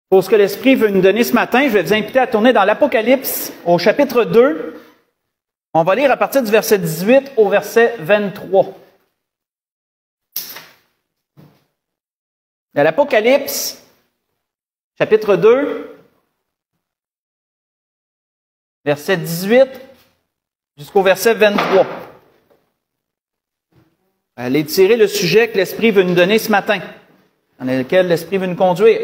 pour ce que l'Esprit veut nous donner ce matin, je vais vous inviter à tourner dans l'Apocalypse au chapitre 2. On va lire à partir du verset 18 au verset 23. Dans l'Apocalypse, chapitre 2, verset 18 jusqu'au verset 23. Allez tirer le sujet que l'Esprit veut nous donner ce matin, dans lequel l'Esprit veut nous conduire.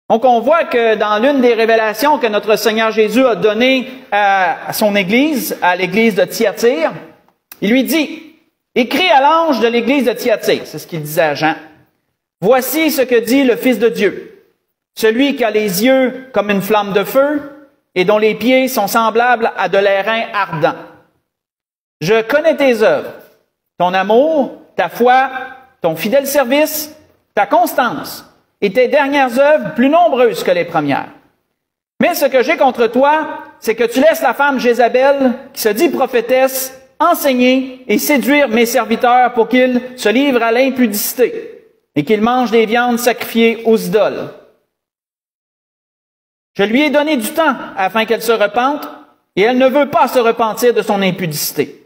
Donc, on voit que dans l'une des révélations que notre Seigneur Jésus a données à son Église, à l'Église de Thyatire, il lui dit, « Écris à l'ange de l'Église de Thyatire. » C'est ce qu'il disait à Jean. « Voici ce que dit le Fils de Dieu, celui qui a les yeux comme une flamme de feu et dont les pieds sont semblables à de l'airain ardent. Je connais tes œuvres, ton amour, ta foi, ton fidèle service, ta constance, et tes dernières œuvres plus nombreuses que les premières. Mais ce que j'ai contre toi, c'est que tu laisses la femme Jézabel, qui se dit prophétesse, enseigner et séduire mes serviteurs pour qu'ils se livrent à l'impudicité et qu'ils mangent des viandes sacrifiées aux idoles. Je lui ai donné du temps afin qu'elle se repente, et elle ne veut pas se repentir de son impudicité.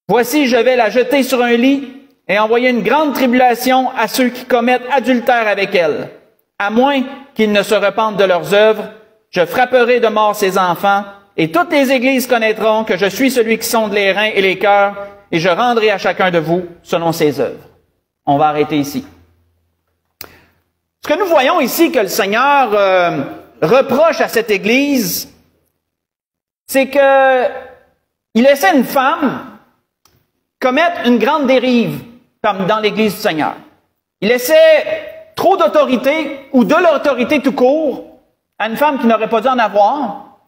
Voici, je vais la jeter sur un lit et envoyer une grande tribulation à ceux qui commettent adultère avec elle. À moins qu'ils ne se repentent de leurs œuvres, je frapperai de mort ses enfants, et toutes les églises connaîtront que je suis celui qui sonde les reins et les cœurs, et je rendrai à chacun de vous selon ses œuvres. » On va arrêter ici. Ce que nous voyons ici que le Seigneur reproche à cette Église, c'est que il laissait une femme commettre une grande dérive comme dans l'Église du Seigneur. Il laissait trop d'autorité ou de l'autorité tout court à une femme qui n'aurait pas dû en avoir.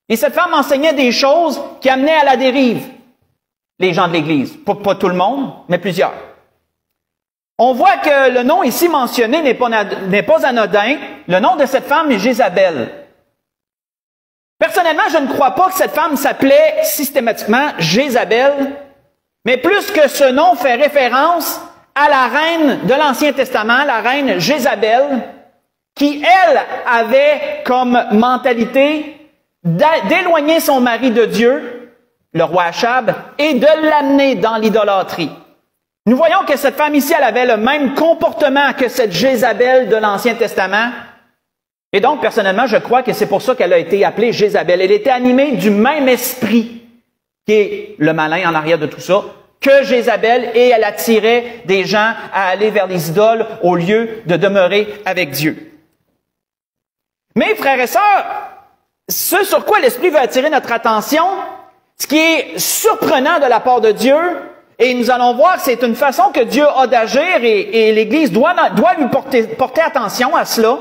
Et cette femme enseignait des choses qui amenaient à la dérive les gens de l'Église. Pas tout le monde, mais plusieurs. On voit que le nom ici mentionné n'est pas anodin. Le nom de cette femme est Jézabel. Personnellement, je ne crois pas que cette femme s'appelait systématiquement Jézabel, mais plus que ce nom fait référence à la reine de l'Ancien Testament, la reine Jézabel, qui, elle, avait comme mentalité d'éloigner son mari de Dieu, le roi Achab, et de l'amener dans l'idolâtrie. Nous voyons que cette femme ici, elle avait le même comportement que cette Jézabel de l'Ancien Testament. Et donc, personnellement, je crois que c'est pour ça qu'elle a été appelée Jézabel. Elle était animée du même esprit qui est le malin en arrière de tout ça, que Jézabel, et elle attirait des gens à aller vers les idoles au lieu de demeurer avec Dieu. Mais, frères et sœurs, ce sur quoi l'Esprit veut attirer notre attention, ce qui est surprenant de la part de Dieu, et nous allons voir que c'est une façon que Dieu a d'agir, et l'Église doit lui porter attention à cela,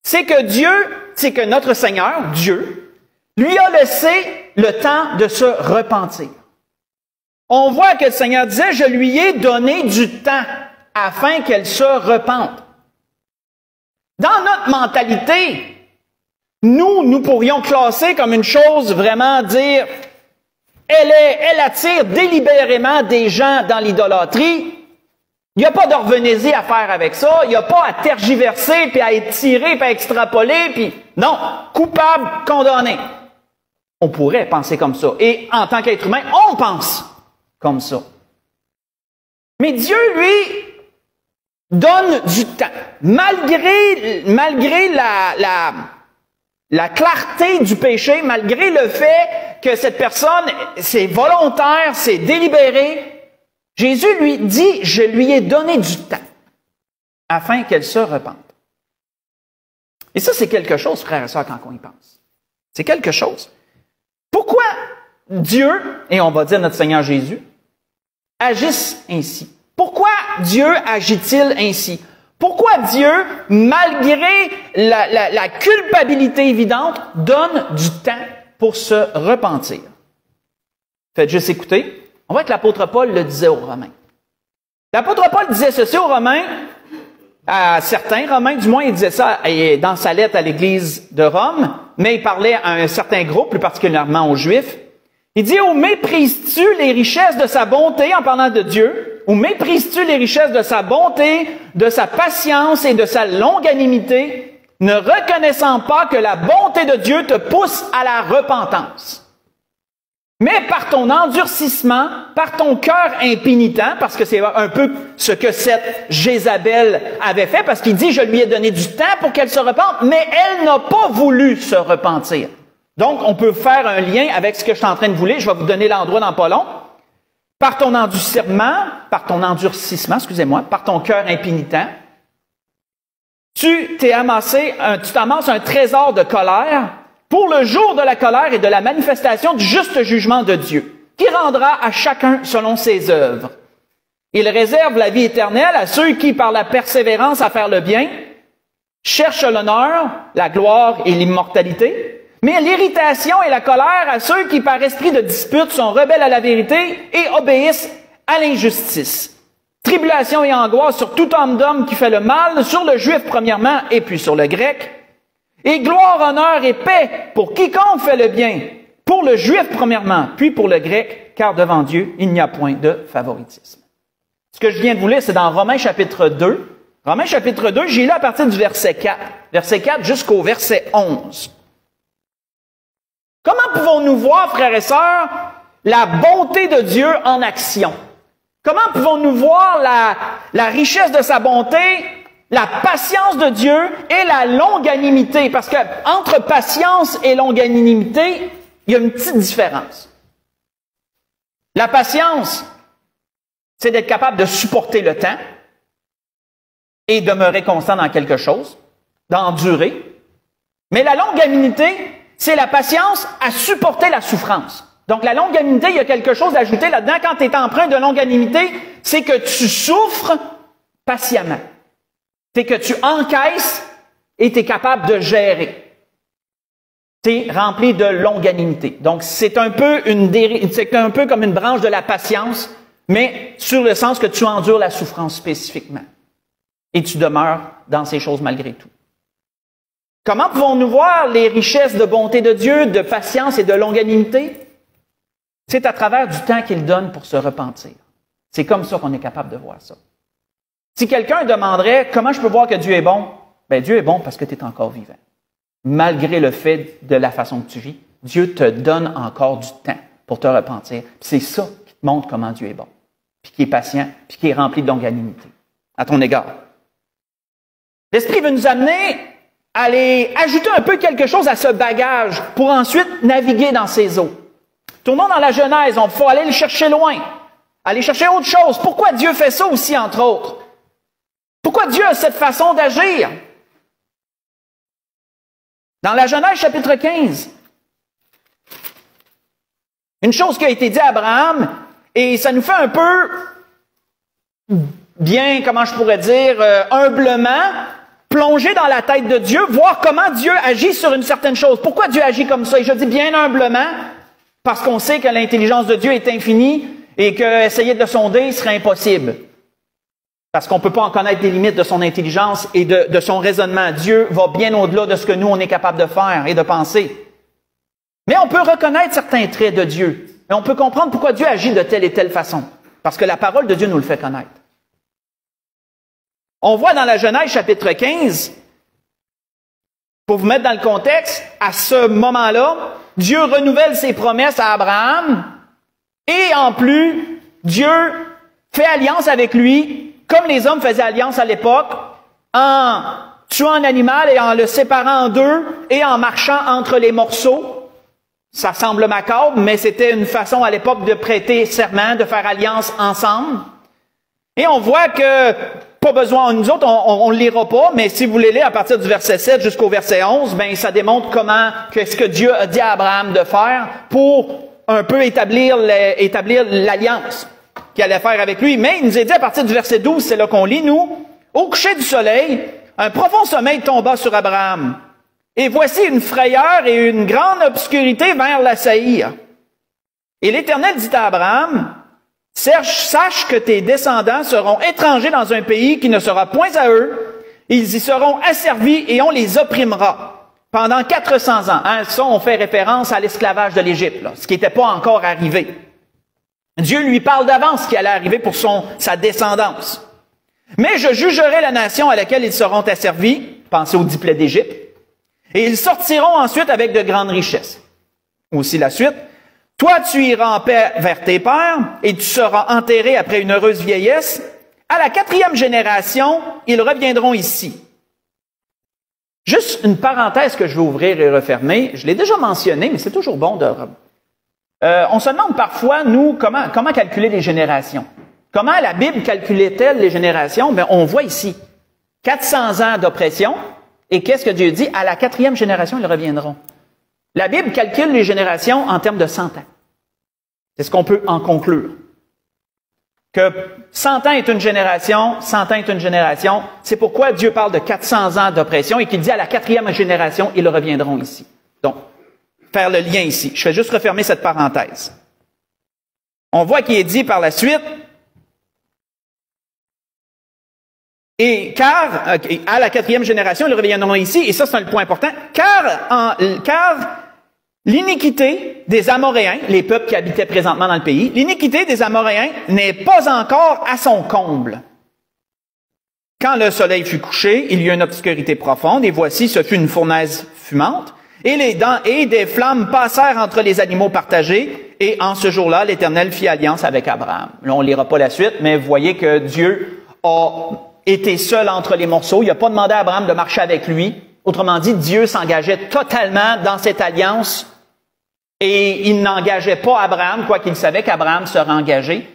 c'est que notre Seigneur, Dieu, lui a laissé le temps de se repentir. On voit que le Seigneur disait, je lui ai donné du temps afin qu'elle se repente. Dans notre mentalité, nous pourrions classer comme une chose vraiment dire, elle attire délibérément des gens dans l'idolâtrie. Il n'y a pas d'orvenésie à faire avec ça. Il n'y a pas à tergiverser, puis à étirer, puis à extrapoler, puis non, coupable, condamné. On pourrait penser comme ça. Et en tant qu'être humain, on pense comme ça. Mais Dieu, lui, donne du temps. Malgré la clarté du péché, malgré le fait que cette personne, c'est volontaire, c'est délibéré, Jésus lui dit, je lui ai donné du temps afin qu'elle se repente. Et ça, c'est quelque chose, frères et sœurs, quand on y pense. C'est quelque chose. Pourquoi Dieu, et on va dire notre Seigneur Jésus, agissent ainsi? Pourquoi Dieu agit-il ainsi? Pourquoi Dieu, malgré la culpabilité évidente, donne du temps pour se repentir? Faites juste écouter. On voit que l'apôtre Paul le disait aux Romains. L'apôtre Paul disait ceci aux Romains, à certains Romains, du moins il disait ça dans sa lettre à l'Église de Rome, mais il parlait à un certain groupe, plus particulièrement aux Juifs. Il dit, « Oh, méprises-tu les richesses de sa bonté en parlant de Dieu, ou méprises-tu les richesses de sa bonté, de sa patience et de sa longanimité, ne reconnaissant pas que la bonté de Dieu te pousse à la repentance? Mais par ton endurcissement, par ton cœur impénitent, parce que c'est un peu ce que cette Jézabel avait fait, parce qu'il dit, je lui ai donné du temps pour qu'elle se repente, mais elle n'a pas voulu se repentir. Donc, on peut faire un lien avec ce que je suis en train de vous lire. Je vais vous donner l'endroit dans pas long. Par ton endurcissement, par ton cœur impénitent, tu t'amasses un trésor de colère pour le jour de la colère et de la manifestation du juste jugement de Dieu, qui rendra à chacun selon ses œuvres. Il réserve la vie éternelle à ceux qui, par la persévérance à faire le bien, cherchent l'honneur, la gloire et l'immortalité, mais l'irritation et la colère à ceux qui, par esprit de dispute, sont rebelles à la vérité et obéissent à l'injustice. Tribulation et angoisse sur tout homme d'homme qui fait le mal, sur le juif premièrement et puis sur le grec, et gloire, honneur et paix pour quiconque fait le bien, pour le juif premièrement, puis pour le grec, car devant Dieu, il n'y a point de favoritisme. Ce que je viens de vous lire, c'est dans Romains chapitre 2. Romains chapitre 2, j'ai lu à partir du verset 4. Verset 4 jusqu'au verset 11. Comment pouvons-nous voir, frères et sœurs, la bonté de Dieu en action? Comment pouvons-nous voir la richesse de sa bonté, la patience de Dieu et la longanimité? Parce que entre patience et longanimité, il y a une petite différence. La patience, c'est d'être capable de supporter le temps et demeurer constant dans quelque chose, d'endurer. Mais la longanimité, c'est la patience à supporter la souffrance. Donc la longanimité, il y a quelque chose d'ajouté là-dedans. Quand tu es empreint de longanimité, c'est que tu souffres patiemment. C'est que tu encaisses et tu es capable de gérer. Tu es rempli de longanimité. Donc c'est un peu comme une branche de la patience, mais sur le sens que tu endures la souffrance spécifiquement. Et tu demeures dans ces choses malgré tout. Comment pouvons-nous voir les richesses de bonté de Dieu, de patience et de longanimité? C'est à travers du temps qu'il donne pour se repentir. C'est comme ça qu'on est capable de voir ça. Si quelqu'un demanderait « Comment je peux voir que Dieu est bon? » Bien, Dieu est bon parce que tu es encore vivant. Malgré le fait de la façon que tu vis, Dieu te donne encore du temps pour te repentir. C'est ça qui te montre comment Dieu est bon, puis qui est patient, puis qui est rempli de longanimité à ton égard. L'Esprit veut nous amener à aller ajouter un peu quelque chose à ce bagage pour ensuite naviguer dans ces eaux. Tournons dans la Genèse, il faut aller le chercher loin, aller chercher autre chose. Pourquoi Dieu fait ça aussi, entre autres? Pourquoi Dieu a cette façon d'agir? Dans la Genèse chapitre 15, une chose qui a été dite à Abraham, et ça nous fait un peu bien, comment je pourrais dire, humblement, plonger dans la tête de Dieu, voir comment Dieu agit sur une certaine chose. Pourquoi Dieu agit comme ça? Et je dis bien humblement, parce qu'on sait que l'intelligence de Dieu est infinie et qu'essayer de le sonder serait impossible. Parce qu'on ne peut pas en connaître les limites de son intelligence et de son raisonnement. Dieu va bien au-delà de ce que nous, on est capable de faire et de penser. Mais on peut reconnaître certains traits de Dieu. Et on peut comprendre pourquoi Dieu agit de telle et telle façon. Parce que la parole de Dieu nous le fait connaître. On voit dans la Genèse chapitre 15, pour vous mettre dans le contexte, à ce moment-là, Dieu renouvelle ses promesses à Abraham et en plus, Dieu fait alliance avec lui, comme les hommes faisaient alliance à l'époque, en tuant un animal et en le séparant en deux et en marchant entre les morceaux. Ça semble macabre, mais c'était une façon à l'époque de prêter serment, de faire alliance ensemble. Et on voit que, pas besoin, nous autres, on ne le lira pas, mais si vous voulez lire à partir du verset 7 jusqu'au verset 11, ben ça démontre qu'est-ce que Dieu a dit à Abraham de faire pour un peu établir l'alliance qu'il allait faire avec lui. Mais il nous est dit à partir du verset 12, c'est là qu'on lit, nous, au coucher du soleil, un profond sommeil tomba sur Abraham. Et voici une frayeur et une grande obscurité vinrent l'assaillir. Et l'Éternel dit à Abraham, sache que tes descendants seront étrangers dans un pays qui ne sera point à eux. Ils y seront asservis et on les opprimera pendant 400 ans. Hein, ça, on fait référence à l'esclavage de l'Égypte, ce qui n'était pas encore arrivé. Dieu lui parle d'avance ce qui allait arriver pour sa descendance. Mais je jugerai la nation à laquelle ils seront asservis, pensez aux 10 plaies d'Égypte, et ils sortiront ensuite avec de grandes richesses. Aussi la suite. Toi, tu iras en paix vers tes pères, et tu seras enterré après une heureuse vieillesse. À la 4e génération, ils reviendront ici. Juste une parenthèse que je vais ouvrir et refermer. Je l'ai déjà mentionné, mais c'est toujours bon de... on se demande parfois, nous, comment calculer les générations. Comment la Bible calculait-elle les générations? Ben, on voit ici 400 ans d'oppression, et qu'est-ce que Dieu dit? À la 4e génération, ils reviendront. La Bible calcule les générations en termes de 100 ans. C'est ce qu'on peut en conclure. Que 100 ans est une génération, 100 ans est une génération. C'est pourquoi Dieu parle de 400 ans d'oppression et qu'il dit à la 4e génération, ils reviendront ici. Donc, faire le lien ici. Je vais juste refermer cette parenthèse. On voit qu'il est dit par la suite, et car, à la 4e génération, ils reviendront ici, et ça c'est le point important, car l'iniquité des Amoréens, les peuples qui habitaient présentement dans le pays, l'iniquité des Amoréens n'est pas encore à son comble. Quand le soleil fut couché, il y eut une obscurité profonde, et voici, ce fut une fournaise fumante, et des flammes passèrent entre les animaux partagés, et en ce jour-là, l'Éternel fit alliance avec Abraham. Là, on ne lira pas la suite, mais vous voyez que Dieu a été seul entre les morceaux. Il n'a pas demandé à Abraham de marcher avec lui. Autrement dit, Dieu s'engageait totalement dans cette alliance et il n'engageait pas Abraham, quoiqu'il savait qu'Abraham serait engagé,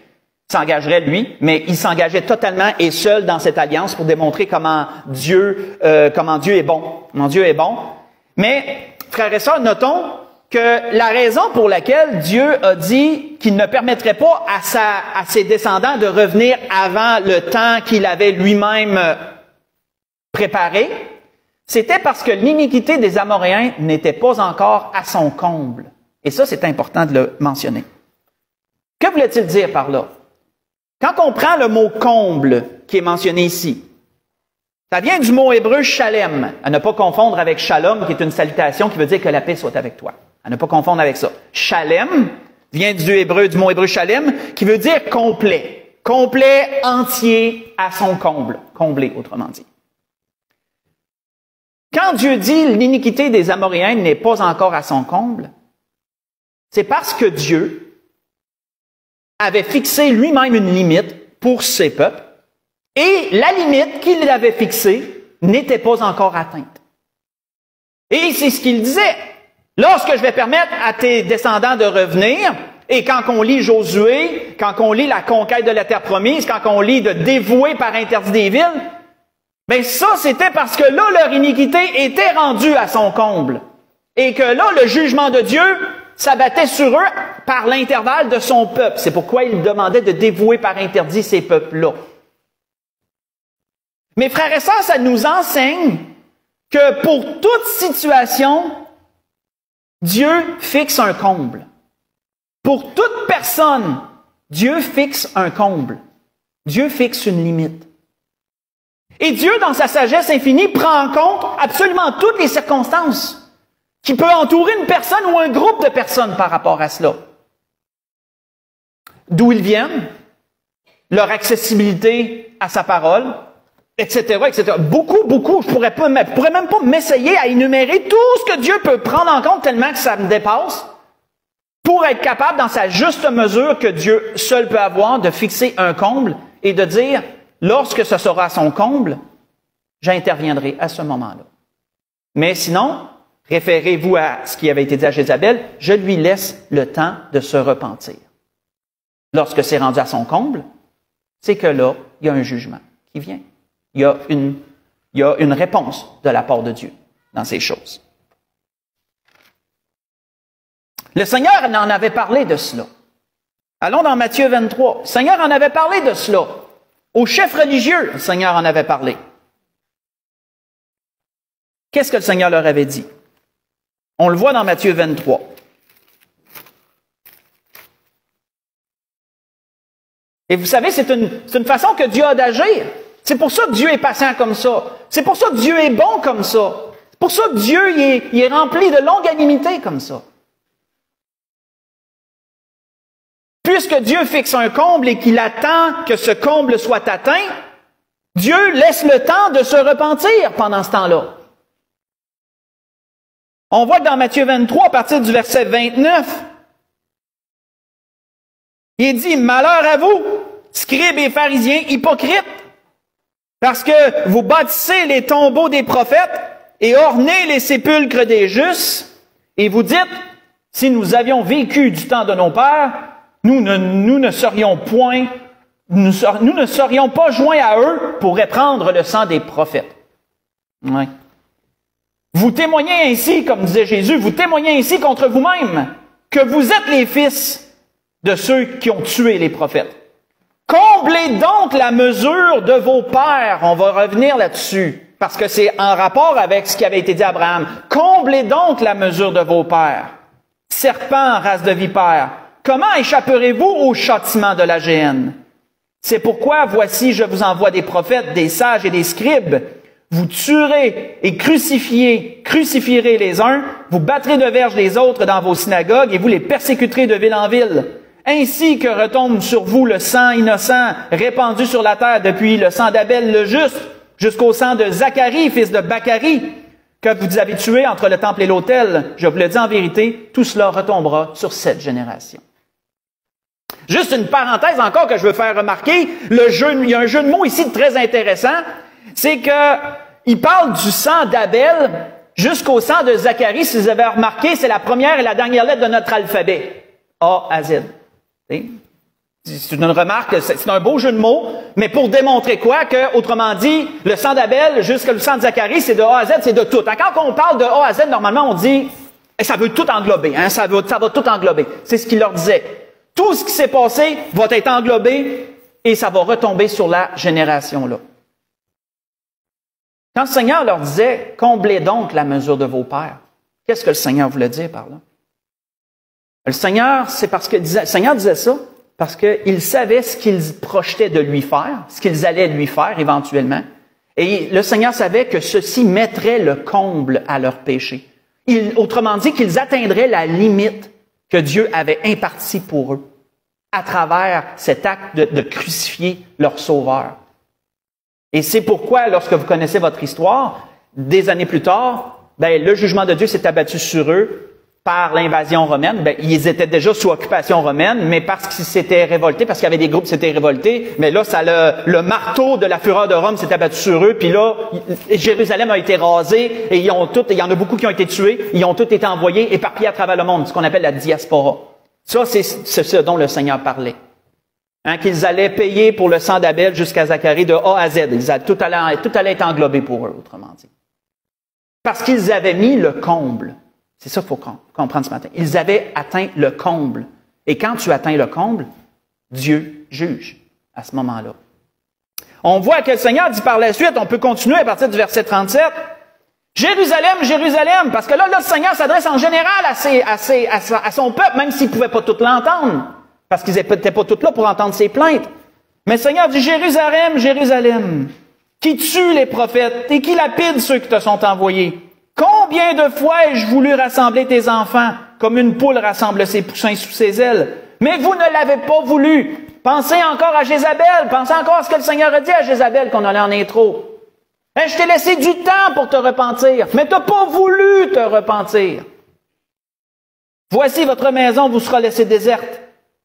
s'engagerait lui, mais il s'engageait totalement et seul dans cette alliance pour démontrer comment Dieu est bon. Comment Dieu est bon. Mais, frères et sœurs, notons que la raison pour laquelle Dieu a dit qu'il ne permettrait pas à ses descendants de revenir avant le temps qu'il avait lui-même préparé, c'était parce que l'iniquité des Amoréens n'était pas encore à son comble. Et ça, c'est important de le mentionner. Que voulait-il dire par là? Quand on prend le mot « comble » qui est mentionné ici, ça vient du mot hébreu « shalem », à ne pas confondre avec « shalom » qui est une salutation qui veut dire que la paix soit avec toi. À ne pas confondre avec ça. Shalem vient du mot hébreu shalem, qui veut dire complet. Complet, entier, à son comble. Comblé, autrement dit. Quand Dieu dit l'iniquité des Amoréens n'est pas encore à son comble, c'est parce que Dieu avait fixé lui-même une limite pour ses peuples, et la limite qu'il avait fixée n'était pas encore atteinte. Et c'est ce qu'il disait. Lorsque je vais permettre à tes descendants de revenir, et quand on lit Josué, quand on lit la conquête de la terre promise, quand on lit de dévouer par interdit des villes, ben ça c'était parce que là leur iniquité était rendue à son comble. Et que là le jugement de Dieu s'abattait sur eux par l'intervalle de son peuple. C'est pourquoi il demandait de dévouer par interdit ces peuples-là. Mes frères et sœurs, ça nous enseigne que pour toute situation, Dieu fixe un comble. Pour toute personne, Dieu fixe un comble. Dieu fixe une limite. Et Dieu, dans sa sagesse infinie, prend en compte absolument toutes les circonstances qui peuvent entourer une personne ou un groupe de personnes par rapport à cela. D'où ils viennent, leur accessibilité à sa parole, etc., etc. Beaucoup, je pourrais même pas m'essayer à énumérer tout ce que Dieu peut prendre en compte tellement que ça me dépasse pour être capable, dans sa juste mesure que Dieu seul peut avoir, de fixer un comble et de dire, lorsque ce sera son comble, j'interviendrai à ce moment-là. Mais sinon, référez-vous à ce qui avait été dit à Jézabel, je lui laisse le temps de se repentir. Lorsque c'est rendu à son comble, c'est que là, il y a un jugement qui vient. Il y a une réponse de la part de Dieu dans ces choses. Le Seigneur en avait parlé de cela. Allons dans Matthieu 23. Le Seigneur en avait parlé de cela. Aux chefs religieux, le Seigneur en avait parlé. Qu'est-ce que le Seigneur leur avait dit? On le voit dans Matthieu 23. Et vous savez, c'est une façon que Dieu a d'agir. C'est pour ça que Dieu est patient comme ça. C'est pour ça que Dieu est bon comme ça. C'est pour ça que Dieu il est rempli de longanimité comme ça. Puisque Dieu fixe un comble et qu'il attend que ce comble soit atteint, Dieu laisse le temps de se repentir pendant ce temps-là. On voit que dans Matthieu 23, à partir du verset 29, il dit « Malheur à vous, scribes et pharisiens hypocrites, parce que vous bâtissez les tombeaux des prophètes et ornez les sépulcres des justes, et vous dites, si nous avions vécu du temps de nos pères, nous ne serions pas joints à eux pour répandre le sang des prophètes. » Ouais. Vous témoignez ainsi, comme disait Jésus, vous témoignez ainsi contre vous-même, que vous êtes les fils de ceux qui ont tué les prophètes. Comblez donc la mesure de vos pères. On va revenir là-dessus, parce que c'est en rapport avec ce qui avait été dit à Abraham. Comblez donc la mesure de vos pères. Serpents, race de vipères, comment échapperez-vous au châtiment de la géhenne? C'est pourquoi, voici, je vous envoie des prophètes, des sages et des scribes. Vous tuerez et crucifierez les uns, vous battrez de verge les autres dans vos synagogues et vous les persécuterez de ville en ville. Ainsi que retombe sur vous le sang innocent répandu sur la terre depuis le sang d'Abel le juste jusqu'au sang de Zacharie, fils de Bachari, que vous avez tué entre le temple et l'autel. Je vous le dis en vérité, tout cela retombera sur cette génération. Juste une parenthèse encore que je veux faire remarquer, il y a un jeu de mots ici très intéressant, c'est que il parle du sang d'Abel jusqu'au sang de Zacharie. Si vous avez remarqué, c'est la première et la dernière lettre de notre alphabet. A à Z. C'est une remarque, c'est un beau jeu de mots, mais pour démontrer quoi? Que, autrement dit, le sang d'Abel jusqu'au sang de Zacharie, c'est de A à Z, c'est de tout. Quand on parle de A à Z, normalement, on dit, ça veut tout englober, hein, ça va tout englober. C'est ce qu'il leur disait. Tout ce qui s'est passé va être englobé et ça va retomber sur la génération là. Quand le Seigneur leur disait, comblez donc la mesure de vos pères, qu'est-ce que le Seigneur voulait dire par là? Le Seigneur, c'est parce que le Seigneur disait ça, parce qu'il savait ce qu'ils projetaient de lui faire, ce qu'ils allaient lui faire éventuellement. Et le Seigneur savait que ceci mettrait le comble à leur péché. Autrement dit, qu'ils atteindraient la limite que Dieu avait impartie pour eux, à travers cet acte de crucifier leur Sauveur. Et c'est pourquoi, lorsque vous connaissez votre histoire, des années plus tard, le jugement de Dieu s'est abattu sur eux par l'invasion romaine. Ils étaient déjà sous occupation romaine, mais parce qu'ils s'étaient révoltés, parce qu'il y avait des groupes qui s'étaient révoltés, mais là, le marteau de la fureur de Rome s'est abattu sur eux, puis là, Jérusalem a été rasée, et il y en a beaucoup qui ont été tués, ils ont tous été envoyés, éparpillés à travers le monde, ce qu'on appelle la diaspora. Ça, c'est ce dont le Seigneur parlait. Qu'ils allaient payer pour le sang d'Abel jusqu'à Zacharie de A à Z. Tout allait être englobé pour eux, autrement dit. Parce qu'ils avaient mis le comble. C'est ça qu'il faut comprendre ce matin. Ils avaient atteint le comble. Et quand tu atteins le comble, Dieu juge à ce moment-là. On voit que le Seigneur dit par la suite, on peut continuer à partir du verset 37, « Jérusalem, Jérusalem », parce que là, le Seigneur s'adresse en général à son peuple, même s'il ne pouvait pas tout l'entendre. Parce qu'ils n'étaient pas tous là pour entendre ses plaintes. Mais le Seigneur dit, Jérusalem, Jérusalem, qui tue les prophètes et qui lapide ceux qui te sont envoyés. Combien de fois ai-je voulu rassembler tes enfants, comme une poule rassemble ses poussins sous ses ailes? Mais vous ne l'avez pas voulu. Pensez encore à Jézabel. Pensez encore à ce que le Seigneur a dit à Jézabel qu'on allait en intro. Je t'ai laissé du temps pour te repentir, mais tu n'as pas voulu te repentir. Voici votre maison vous sera laissée déserte.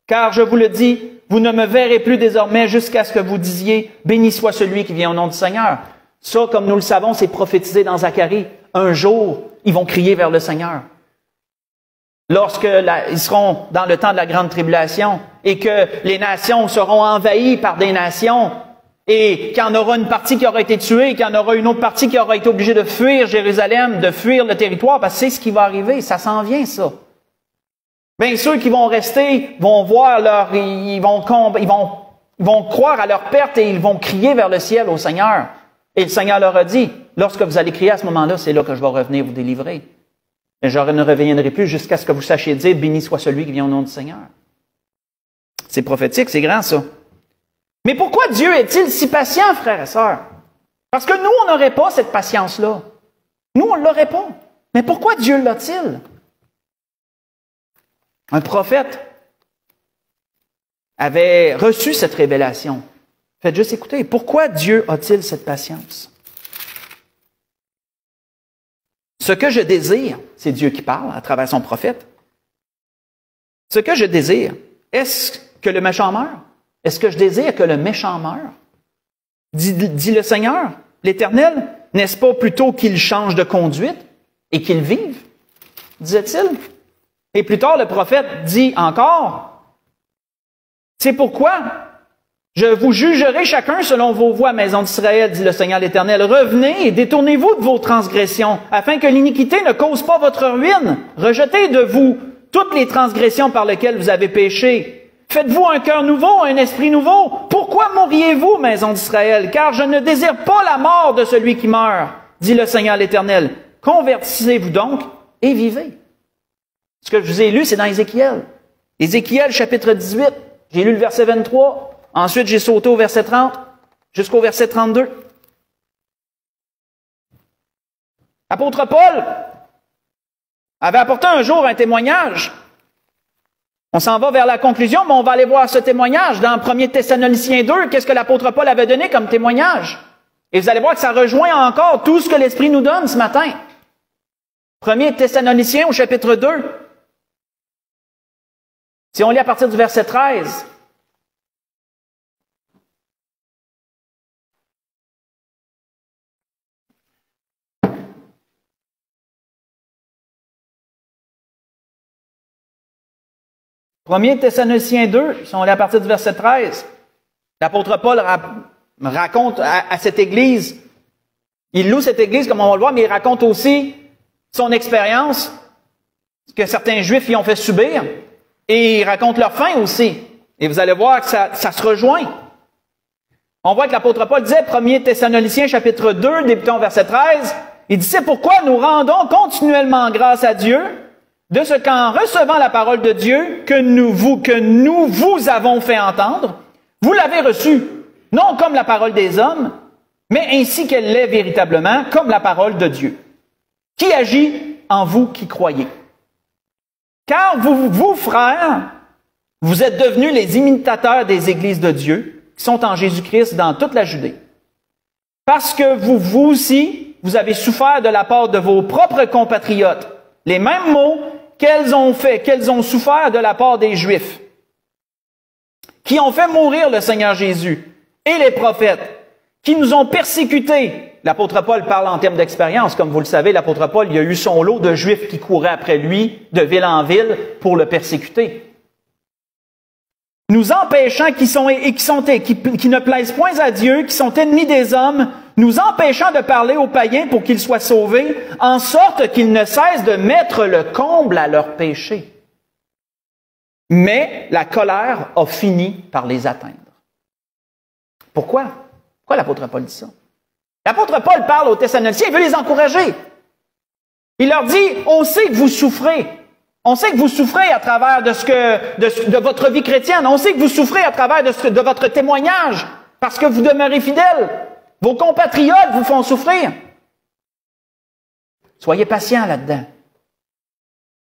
Car je vous le dis, vous ne me verrez plus désormais jusqu'à ce que vous disiez, béni soit celui qui vient au nom du Seigneur. Ça, comme nous le savons, c'est prophétisé dans Zacharie. Un jour, ils vont crier vers le Seigneur. Ils seront dans le temps de la grande tribulation et que les nations seront envahies par des nations et qu'il y en aura une partie qui aura été tuée, qu'il y en aura une autre partie qui aura été obligée de fuir Jérusalem, de fuir le territoire, parce que c'est ce qui va arriver. Ça s'en vient, ça. Bien, ceux qui vont rester vont voir ils vont croire à leur perte et ils vont crier vers le ciel au Seigneur. Et le Seigneur leur a dit, lorsque vous allez crier à ce moment-là, c'est là que je vais revenir vous délivrer. Et je ne reviendrai plus jusqu'à ce que vous sachiez dire, béni soit celui qui vient au nom du Seigneur. C'est prophétique, c'est grand ça. Mais pourquoi Dieu est-il si patient, frères et sœurs? Parce que nous, on n'aurait pas cette patience-là. Nous, on ne l'aurait pas. Mais pourquoi Dieu l'a-t-il? Un prophète avait reçu cette révélation. Faites juste écouter. Pourquoi Dieu a-t-il cette patience? Ce que je désire, c'est Dieu qui parle à travers son prophète. Ce que je désire, est-ce que le méchant meure? Est-ce que je désire que le méchant meure? Dit le Seigneur, l'Éternel, n'est-ce pas plutôt qu'il change de conduite et qu'il vive? Disait-il. Et plus tard, le prophète dit encore, c'est pourquoi je vous jugerai chacun selon vos voies, maison d'Israël, dit le Seigneur l'Éternel. Revenez et détournez-vous de vos transgressions, afin que l'iniquité ne cause pas votre ruine. Rejetez de vous toutes les transgressions par lesquelles vous avez péché. Faites-vous un cœur nouveau, un esprit nouveau. Pourquoi mourriez-vous, maison d'Israël? Car je ne désire pas la mort de celui qui meurt, dit le Seigneur l'Éternel. Convertissez-vous donc et vivez. Ce que je vous ai lu, c'est dans Ézéchiel. Ézéchiel, chapitre 18. J'ai lu le verset 23. Ensuite, j'ai sauté au verset 30 jusqu'au verset 32. L'apôtre Paul avait apporté un jour un témoignage. On s'en va vers la conclusion, mais on va aller voir ce témoignage dans 1 Thessaloniciens 2. Qu'est-ce que l'apôtre Paul avait donné comme témoignage? Et vous allez voir que ça rejoint encore tout ce que l'Esprit nous donne ce matin. 1 Thessaloniciens au chapitre 2. Si on lit à partir du verset 13. Premier Thessaloniciens 2, si on lit à partir du verset 13, l'apôtre Paul raconte à cette église, il loue cette église comme on va le voir, mais il raconte aussi son expérience que certains Juifs y ont fait subir, et il raconte leur fin aussi. Et vous allez voir que ça se rejoint. On voit que l'apôtre Paul disait, 1 Thessaloniciens chapitre 2, débutant au verset 13, il dit, c'est pourquoi nous rendons continuellement grâce à Dieu, de ce qu'en recevant la parole de Dieu que nous vous avons fait entendre, vous l'avez reçue, non comme la parole des hommes, mais ainsi qu'elle l'est véritablement, comme la parole de Dieu, qui agit en vous qui croyez. Car vous, frères, vous êtes devenus les imitateurs des églises de Dieu, qui sont en Jésus-Christ dans toute la Judée. Parce que vous aussi, vous avez souffert de la part de vos propres compatriotes, les mêmes maux qu'elles ont souffert de la part des Juifs, qui ont fait mourir le Seigneur Jésus et les prophètes, qui nous ont persécutés. L'apôtre Paul parle en termes d'expérience. Comme vous le savez, l'apôtre Paul, il y a eu son lot de Juifs qui couraient après lui, de ville en ville, pour le persécuter. Nous empêchant qui ne plaisent point à Dieu, qui sont ennemis des hommes, nous empêchant de parler aux païens pour qu'ils soient sauvés, en sorte qu'ils ne cessent de mettre le comble à leurs péchés. Mais la colère a fini par les atteindre. Pourquoi? Pourquoi l'apôtre Paul dit ça? L'apôtre Paul parle aux Thessaloniciens, il veut les encourager. Il leur dit, on sait que vous souffrez. On sait que vous souffrez à travers de votre vie chrétienne. On sait que vous souffrez à travers de votre témoignage, parce que vous demeurez fidèles. Vos compatriotes vous font souffrir. Soyez patients là-dedans.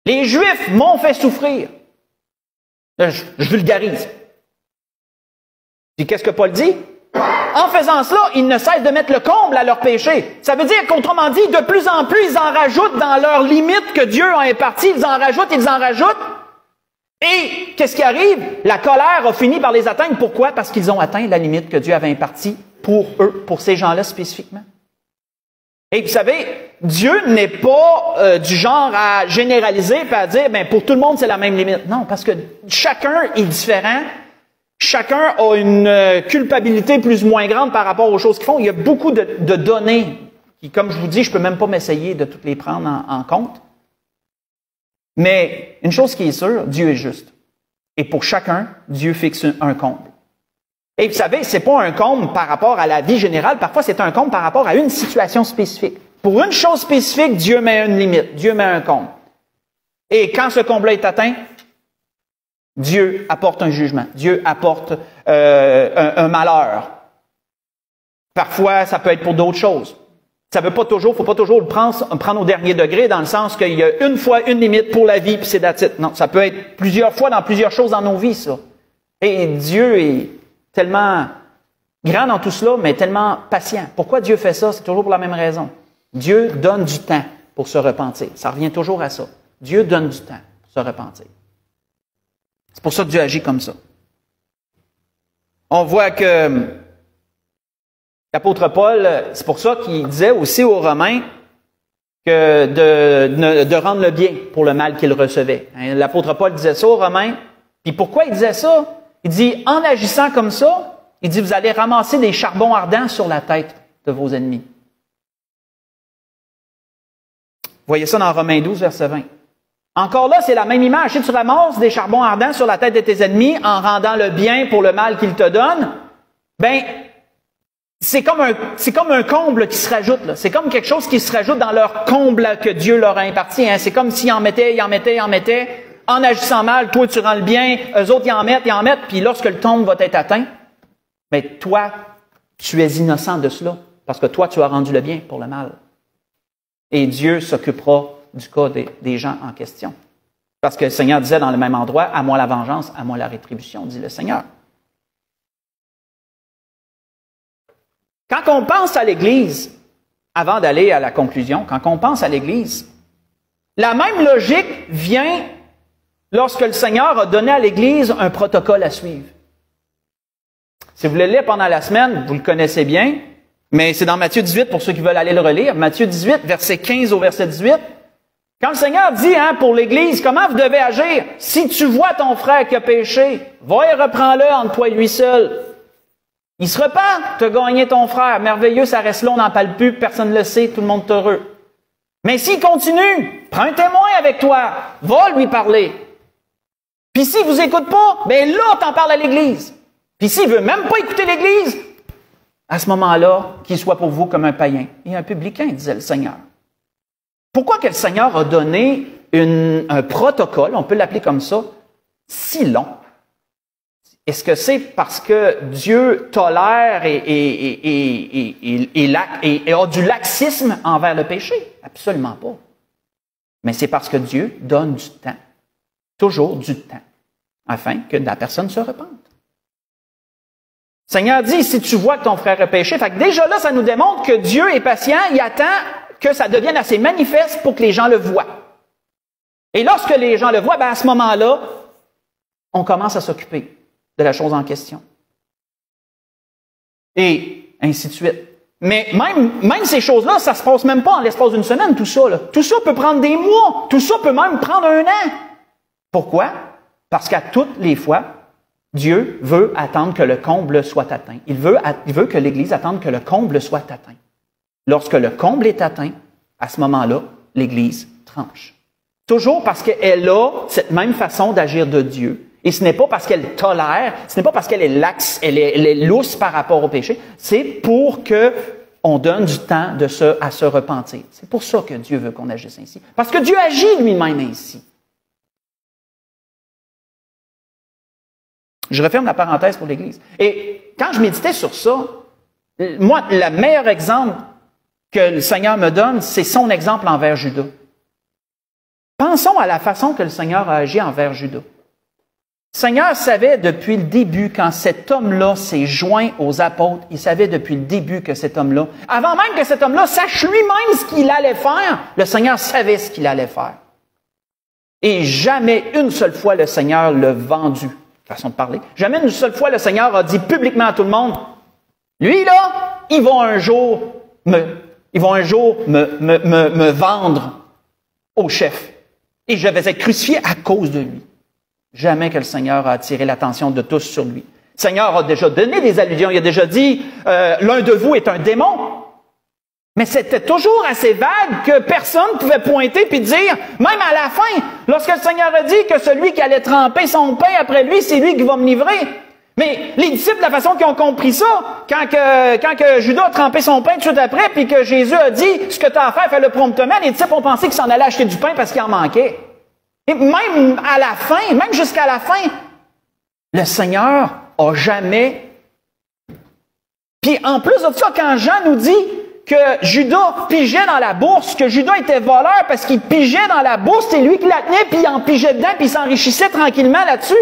Les Juifs m'ont fait souffrir. Là, je vulgarise. Puis qu'est-ce que Paul dit? En faisant cela, ils ne cessent de mettre le comble à leurs péchés. Ça veut dire qu'autrement dit, de plus en plus, ils en rajoutent dans leurs limites que Dieu a imparties. Ils en rajoutent. Et qu'est-ce qui arrive? La colère a fini par les atteindre. Pourquoi? Parce qu'ils ont atteint la limite que Dieu avait impartie pour eux, pour ces gens-là spécifiquement. Et vous savez, Dieu n'est pas du genre à généraliser et à dire, ben pour tout le monde, c'est la même limite. Non, parce que chacun est différent. Chacun a une culpabilité plus ou moins grande par rapport aux choses qu'ils font. Il y a beaucoup de données qui, comme je vous dis, je peux même pas m'essayer de toutes les prendre en compte. Mais une chose qui est sûre, Dieu est juste. Et pour chacun, Dieu fixe un comble. Et vous savez, c'est pas un comble par rapport à la vie générale. Parfois, c'est un comble par rapport à une situation spécifique. Pour une chose spécifique, Dieu met une limite. Dieu met un comble. Et quand ce comble-là est atteint, Dieu apporte un jugement. Dieu apporte un malheur. Parfois, ça peut être pour d'autres choses. Ça veut pas toujours, faut pas toujours le prendre au dernier degré, dans le sens qu'il y a une fois une limite pour la vie, puis c'est that's it. Non, ça peut être plusieurs fois dans plusieurs choses dans nos vies, ça. Et Dieu est tellement grand dans tout cela, mais tellement patient. Pourquoi Dieu fait ça? C'est toujours pour la même raison. Dieu donne du temps pour se repentir. Ça revient toujours à ça. Dieu donne du temps pour se repentir. C'est pour ça que Dieu agit comme ça. On voit que l'apôtre Paul, c'est pour ça qu'il disait aussi aux Romains que de rendre le bien pour le mal qu'ils recevaient. L'apôtre Paul disait ça aux Romains. Puis pourquoi il disait ça? Il dit, en agissant comme ça, il dit, vous allez ramasser des charbons ardents sur la tête de vos ennemis. Vous voyez ça dans Romains 12, verset 20. Encore là, c'est la même image. Si tu ramasses des charbons ardents sur la tête de tes ennemis en rendant le bien pour le mal qu'ils te donnent, ben, c'est comme un comble qui se rajoute, là. C'est comme quelque chose qui se rajoute dans leur comble que Dieu leur a imparti, hein. C'est comme s'ils en mettaient. En agissant mal, toi, tu rends le bien, eux autres, ils en mettent, puis lorsque le tombe va être atteint, mais toi, tu es innocent de cela, parce que toi, tu as rendu le bien pour le mal. Et Dieu s'occupera du cas des gens en question. Parce que le Seigneur disait dans le même endroit, à moi la vengeance, à moi la rétribution, dit le Seigneur. Quand on pense à l'Église, avant d'aller à la conclusion, quand on pense à l'Église, la même logique vient lorsque le Seigneur a donné à l'Église un protocole à suivre. Si vous voulez le lire pendant la semaine, vous le connaissez bien, mais c'est dans Matthieu 18 pour ceux qui veulent aller le relire. Matthieu 18, verset 15 au verset 18. Quand le Seigneur dit pour l'Église, comment vous devez agir? Si tu vois ton frère qui a péché, va et reprends-le entre toi et lui seul. Il se repent, tu as gagné ton frère. Merveilleux, ça reste là, on n'en parle plus, personne ne le sait, tout le monde est heureux. Mais s'il continue, prends un témoin avec toi, va lui parler. Puis s'il vous écoute pas, ben là, t'en parles à l'Église. Puis s'il veut même pas écouter l'Église, à ce moment-là, qu'il soit pour vous comme un païen et un publicain, disait le Seigneur. Pourquoi que le Seigneur a donné un protocole, on peut l'appeler comme ça, si long? Est-ce que c'est parce que Dieu tolère et a du laxisme envers le péché? Absolument pas. Mais c'est parce que Dieu donne du temps, toujours du temps, afin que la personne se repente. Le Seigneur dit, si tu vois que ton frère a péché, fait que déjà là, ça nous démontre que Dieu est patient, il attend que ça devienne assez manifeste pour que les gens le voient. Et lorsque les gens le voient, ben à ce moment-là, on commence à s'occuper de la chose en question. Et ainsi de suite. Mais même ces choses-là, ça se passe même pas en l'espace d'une semaine, tout ça, là. Tout ça peut prendre des mois. Tout ça peut même prendre un an. Pourquoi? Parce qu'à toutes les fois, Dieu veut attendre que le comble soit atteint. Il veut que l'Église attende que le comble soit atteint. Lorsque le comble est atteint, à ce moment-là, l'Église tranche. Toujours parce qu'elle a cette même façon d'agir de Dieu. Et ce n'est pas parce qu'elle tolère, ce n'est pas parce qu'elle est laxe, elle est lousse par rapport au péché. C'est pour que on donne du temps à se repentir. C'est pour ça que Dieu veut qu'on agisse ainsi. Parce que Dieu agit lui-même ainsi. Je referme la parenthèse pour l'Église. Et quand je méditais sur ça, moi, le meilleur exemple que le Seigneur me donne, c'est son exemple envers Judas. Pensons à la façon que le Seigneur a agi envers Judas. Le Seigneur savait depuis le début, quand cet homme-là s'est joint aux apôtres, il savait depuis le début que cet homme-là, avant même que cet homme-là sache lui-même ce qu'il allait faire, le Seigneur savait ce qu'il allait faire. Et jamais une seule fois le Seigneur l'a vendu, façon de parler. Jamais une seule fois le Seigneur a dit publiquement à tout le monde, lui là, il va un jour me vendre au chef. Et je vais être crucifié à cause de lui. Jamais que le Seigneur a attiré l'attention de tous sur lui. Le Seigneur a déjà donné des allusions. Il a déjà dit, l'un de vous est un démon. Mais c'était toujours assez vague que personne ne pouvait pointer puis dire, même à la fin, lorsque le Seigneur a dit que celui qui allait tremper son pain après lui, c'est lui qui va me livrer. Mais les disciples, la façon qu'ils ont compris ça, quand que Judas a trempé son pain tout de suite après, puis que Jésus a dit, ce que tu as à faire, fais-le promptement, les disciples ont pensé qu'ils s'en allaient acheter du pain parce qu'il en manquait. Et même à la fin, même jusqu'à la fin, le Seigneur a jamais... Puis en plus de ça, quand Jean nous dit que Judas pigeait dans la bourse, que Judas était voleur parce qu'il pigeait dans la bourse, c'est lui qui la tenait, puis il en pigeait dedans, puis il s'enrichissait tranquillement là-dessus.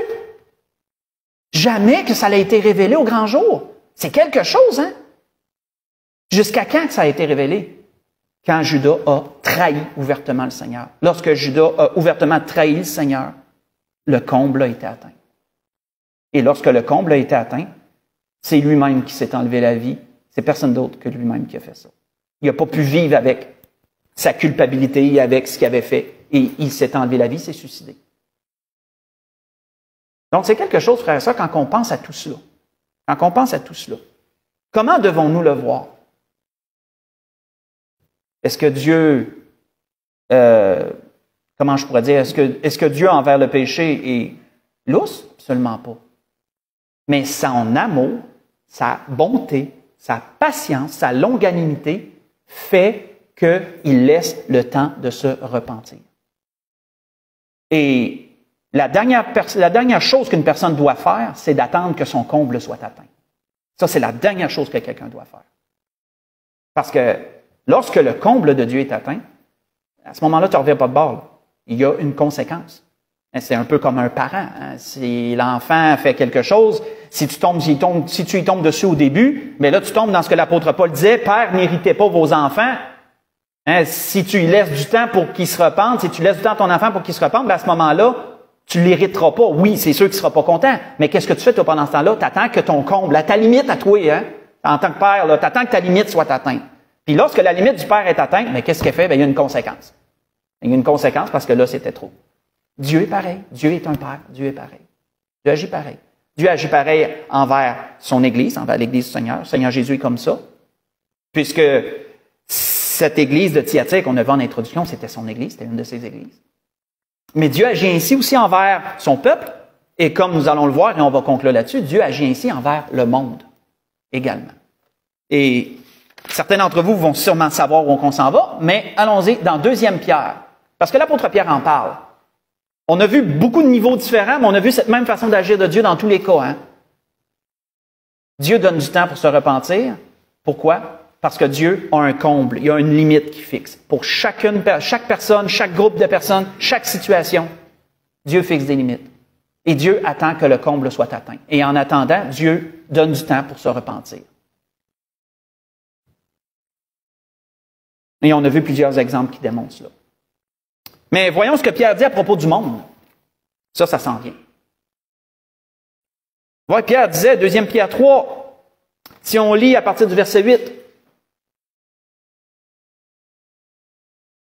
Jamais que ça a été révélé au grand jour. C'est quelque chose, hein? Jusqu'à quand que ça a été révélé? Quand Judas a trahi ouvertement le Seigneur. Lorsque Judas a ouvertement trahi le Seigneur, le comble a été atteint. Et lorsque le comble a été atteint, c'est lui-même qui s'est enlevé la vie. C'est personne d'autre que lui-même qui a fait ça. Il n'a pas pu vivre avec sa culpabilité, avec ce qu'il avait fait, et il s'est enlevé la vie, s'est suicidé. Donc, c'est quelque chose, frère et sœurs, quand on pense à tout cela. Quand on pense à tout cela. Comment devons-nous le voir? Est-ce que Dieu, comment je pourrais dire, est-ce que Dieu envers le péché est lousse? Absolument pas. Mais son amour, sa bonté, sa patience, sa longanimité fait qu'il laisse le temps de se repentir. Et la dernière chose qu'une personne doit faire, c'est d'attendre que son comble soit atteint. Ça, c'est la dernière chose que quelqu'un doit faire. Parce que lorsque le comble de Dieu est atteint, à ce moment-là, tu ne reviens pas de bord. Là. Il y a une conséquence. C'est un peu comme un parent. Hein. Si l'enfant fait quelque chose, si tu y tombes dessus au début, mais là, tu tombes dans ce que l'apôtre Paul disait, « Père, n'irritez pas vos enfants. Hein, si tu lui laisses du temps pour qu'il se repente, si tu laisses du temps à ton enfant pour qu'il se repente, ben à ce moment-là, tu ne l'irriteras pas. Oui, c'est sûr qu'il ne sera pas content. Mais qu'est-ce que tu fais, toi, pendant ce temps-là? Tu attends que ton comble, à ta limite à toi, hein, en tant que père, tu attends que ta limite soit atteinte. Puis lorsque la limite du père est atteinte, mais qu'est-ce qu'il fait? Ben, il y a une conséquence. Il y a une conséquence parce que là, c'était trop. Dieu est pareil. Dieu est un père. Dieu est pareil. Dieu agit pareil. Dieu agit pareil envers son Église, envers l'Église du Seigneur. Le Seigneur Jésus est comme ça. Puisque cette Église de Thyatire qu'on a vue en introduction, c'était son Église, c'était une de ses Églises. Mais Dieu agit ainsi aussi envers son peuple. Et comme nous allons le voir, et on va conclure là-dessus, Dieu agit ainsi envers le monde également. Et certains d'entre vous vont sûrement savoir où on s'en va, mais allons-y dans 2 Pierre. Parce que l'apôtre Pierre en parle. On a vu beaucoup de niveaux différents, mais on a vu cette même façon d'agir de Dieu dans tous les cas. Hein? Dieu donne du temps pour se repentir. Pourquoi? Parce que Dieu a un comble, il y a une limite qui fixe. Pour chaque personne, chaque groupe de personnes, chaque situation, Dieu fixe des limites. Et Dieu attend que le comble soit atteint. Et en attendant, Dieu donne du temps pour se repentir. Et on a vu plusieurs exemples qui démontrent cela. Mais voyons ce que Pierre dit à propos du monde. Ça s'en vient. Voilà, Pierre disait, 2 Pierre 3, si on lit à partir du verset 8,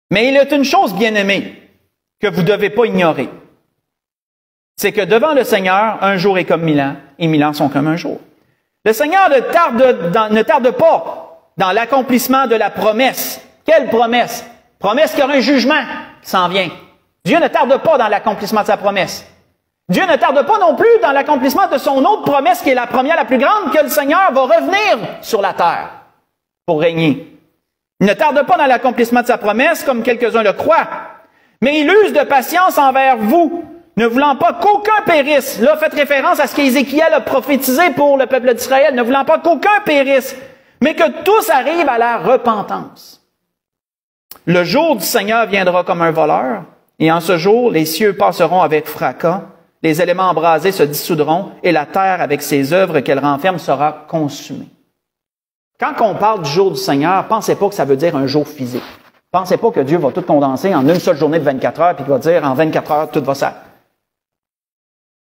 « Mais il est une chose, bien-aimée, que vous ne devez pas ignorer. C'est que devant le Seigneur, un jour est comme 1000 ans, et 1000 ans sont comme un jour. Le Seigneur ne tarde pas dans l'accomplissement de la promesse. Quelle promesse? Promesse qu'il y aura un jugement qui s'en vient. Dieu ne tarde pas dans l'accomplissement de sa promesse. Dieu ne tarde pas non plus dans l'accomplissement de son autre promesse, qui est la première, la plus grande, que le Seigneur va revenir sur la terre pour régner. Il ne tarde pas dans l'accomplissement de sa promesse, comme quelques-uns le croient, mais il use de patience envers vous, ne voulant pas qu'aucun périsse. Là, faites référence à ce qu'Ézéchiel a prophétisé pour le peuple d'Israël, ne voulant pas qu'aucun périsse, mais que tous arrivent à la repentance. Le jour du Seigneur viendra comme un voleur, et en ce jour, les cieux passeront avec fracas, les éléments embrasés se dissoudront, et la terre, avec ses œuvres qu'elle renferme, sera consumée. Quand on parle du jour du Seigneur, pensez pas que ça veut dire un jour physique. Pensez pas que Dieu va tout condenser en une seule journée de 24 heures, puis qu'il va dire en 24 heures, tout va ça.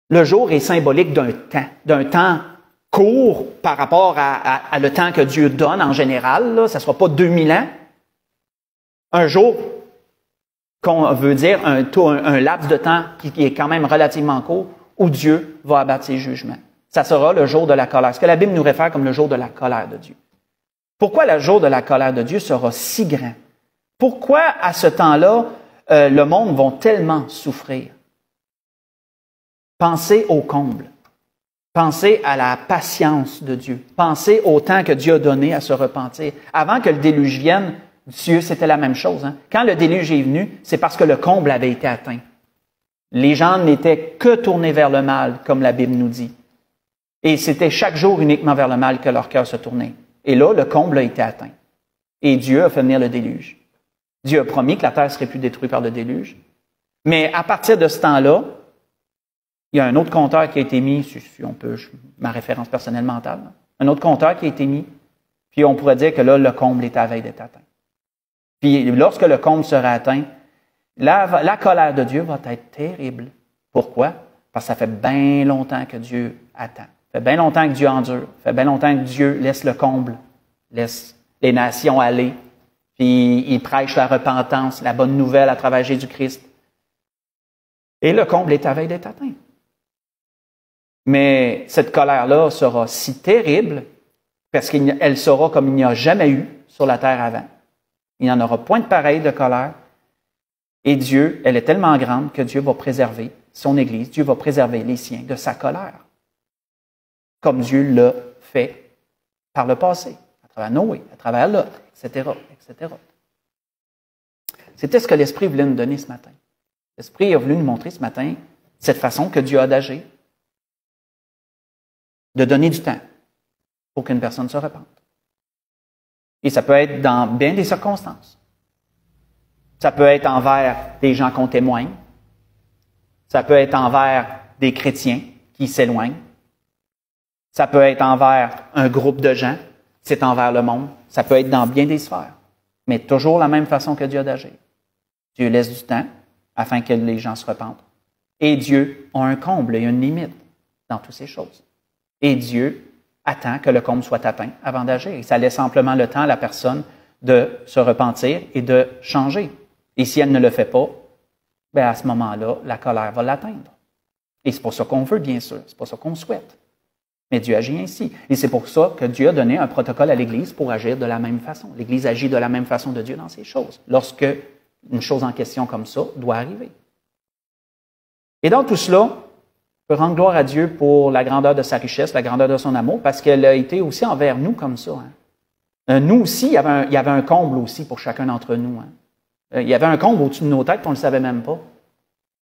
Le jour est symbolique d'un temps court par rapport à le temps que Dieu donne en général. Là. Ça ne sera pas 2000 ans. Un jour, qu'on veut dire un laps de temps qui est quand même relativement court, où Dieu va abattre ses jugements. Ça sera le jour de la colère. Ce que la Bible nous réfère comme le jour de la colère de Dieu. Pourquoi le jour de la colère de Dieu sera si grand? Pourquoi, à ce temps-là, le monde va tellement souffrir? Pensez au comble. Pensez à la patience de Dieu. Pensez au temps que Dieu a donné à se repentir. Avant que le déluge vienne, Dieu, c'était la même chose. Hein? Quand le déluge est venu, c'est parce que le comble avait été atteint. Les gens n'étaient que tournés vers le mal, comme la Bible nous dit. Et c'était chaque jour uniquement vers le mal que leur cœur se tournait. Et là, le comble a été atteint. Et Dieu a fait venir le déluge. Dieu a promis que la terre ne serait plus détruite par le déluge. Mais à partir de ce temps-là, il y a un autre compteur qui a été mis, si on peut, ma référence personnelle mentale, un autre compteur qui a été mis, puis on pourrait dire que là, le comble est à la veille d'être atteint. Puis lorsque le comble sera atteint, la colère de Dieu va être terrible. Pourquoi? Parce que ça fait bien longtemps que Dieu attend. Ça fait bien longtemps que Dieu endure. Ça fait bien longtemps que Dieu laisse le comble, laisse les nations aller. Puis il prêche la repentance, la bonne nouvelle à travers Jésus-Christ. Et le comble est à veille d'être atteint. Mais cette colère-là sera si terrible parce qu'elle sera comme il n'y a jamais eu sur la terre avant. Il n'y en aura point de pareil de colère. Et Dieu, elle est tellement grande que Dieu va préserver son Église, Dieu va préserver les siens de sa colère. Comme Dieu l'a fait par le passé, à travers Noé, à travers Lot, etc., etc. C'était ce que l'Esprit voulait nous donner ce matin. L'Esprit a voulu nous montrer ce matin cette façon que Dieu a d'agir, de donner du temps pour qu'une personne se repente. Et ça peut être dans bien des circonstances. Ça peut être envers des gens qu'on témoigne. Ça peut être envers des chrétiens qui s'éloignent. Ça peut être envers un groupe de gens. C'est envers le monde. Ça peut être dans bien des sphères. Mais toujours la même façon que Dieu a d'agir. Dieu laisse du temps afin que les gens se repentent. Et Dieu a un comble et une limite dans toutes ces choses. Et Dieu attend que le comble soit atteint avant d'agir. Et ça laisse amplement le temps à la personne de se repentir et de changer. Et si elle ne le fait pas, bien à ce moment-là, la colère va l'atteindre. Et c'est pas ça qu'on veut, bien sûr. C'est pas ça qu'on souhaite. Mais Dieu agit ainsi. Et c'est pour ça que Dieu a donné un protocole à l'Église pour agir de la même façon. L'Église agit de la même façon de Dieu dans ces choses, lorsque une chose en question comme ça doit arriver. Et dans tout cela, on peut rendre gloire à Dieu pour la grandeur de sa richesse, la grandeur de son amour, parce qu'elle a été aussi envers nous comme ça. Nous aussi, il y avait un comble aussi pour chacun d'entre nous. Il y avait un comble au-dessus de nos têtes, on ne le savait même pas.